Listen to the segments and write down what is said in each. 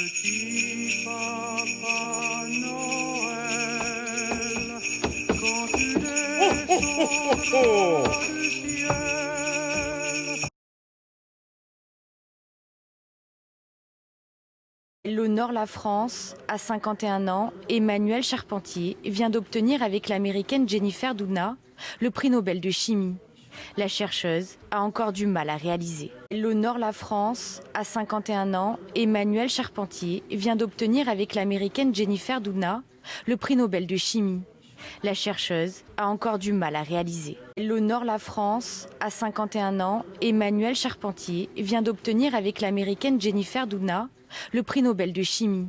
Petit Papa Noël, quand tu descendras du ciel. Elle honore la France. À 51 ans, Emmanuelle Charpentier vient d'obtenir avec l'américaine Jennifer Doudna le prix Nobel de chimie. La chercheuse a encore du mal à réaliser. Elle honore la France. À 51 ans, Emmanuelle Charpentier vient d'obtenir avec l'américaine Jennifer Doudna le prix Nobel de chimie. La chercheuse a encore du mal à réaliser. Elle honore la France. À 51 ans, Emmanuelle Charpentier vient d'obtenir avec l'américaine Jennifer Doudna le prix Nobel de chimie.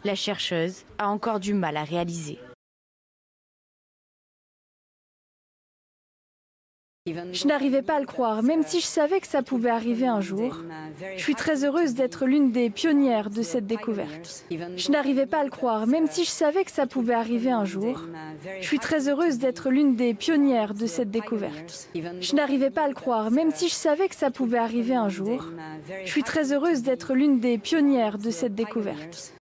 La chercheuse a encore du mal à réaliser. Je n'arrivais pas à le croire, même si je savais que ça pouvait arriver un jour. Je suis très heureuse d'être l'une des pionnières de cette découverte. Je n'arrivais pas à le croire, même si je savais que ça pouvait arriver un jour. Je suis très heureuse d'être l'une des pionnières de cette découverte. Je n'arrivais pas à le croire, même si je savais que ça pouvait arriver un jour. Je suis très heureuse d'être l'une des pionnières de cette découverte.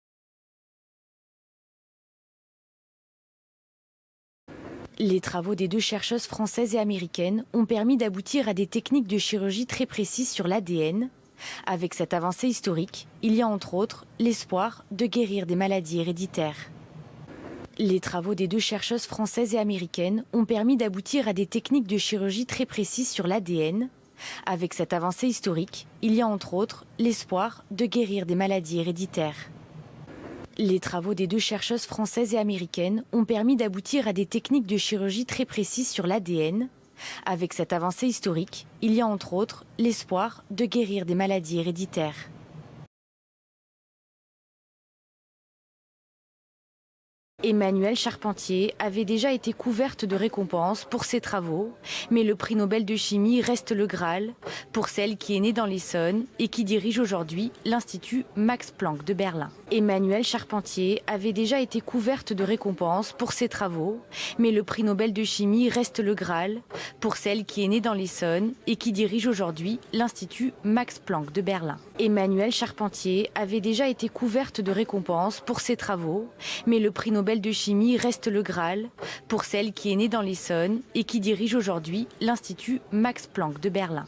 Les travaux des deux chercheuses françaises et américaines ont permis d'aboutir à des techniques de chirurgie très précises sur l'ADN. Avec cette avancée historique, il y a entre autres l'espoir de guérir des maladies héréditaires. Les travaux des deux chercheuses françaises et américaines ont permis d'aboutir à des techniques de chirurgie très précises sur l'ADN. Avec cette avancée historique, il y a entre autres l'espoir de guérir des maladies héréditaires. Les travaux des deux chercheuses françaises et américaines ont permis d'aboutir à des techniques de chirurgie très précises sur l'ADN. Avec cette avancée historique, il y a entre autres l'espoir de guérir des maladies héréditaires. Emmanuelle Charpentier avait déjà été couverte de récompenses pour ses travaux, mais le prix Nobel de chimie reste le Graal pour celle qui est née dans l'Essonne et qui dirige aujourd'hui l'Institut Max Planck de Berlin. Emmanuelle Charpentier avait déjà été couverte de récompenses pour ses travaux, mais le prix Nobel de chimie reste le Graal pour celle qui est née dans l'Essonne et qui dirige aujourd'hui l'Institut Max Planck de Berlin. Emmanuelle Charpentier avait déjà été couverte de récompenses pour ses travaux, mais le prix Nobel de chimie reste le Graal pour celle qui est née dans l'Essonne et qui dirige aujourd'hui l'Institut Max Planck de Berlin.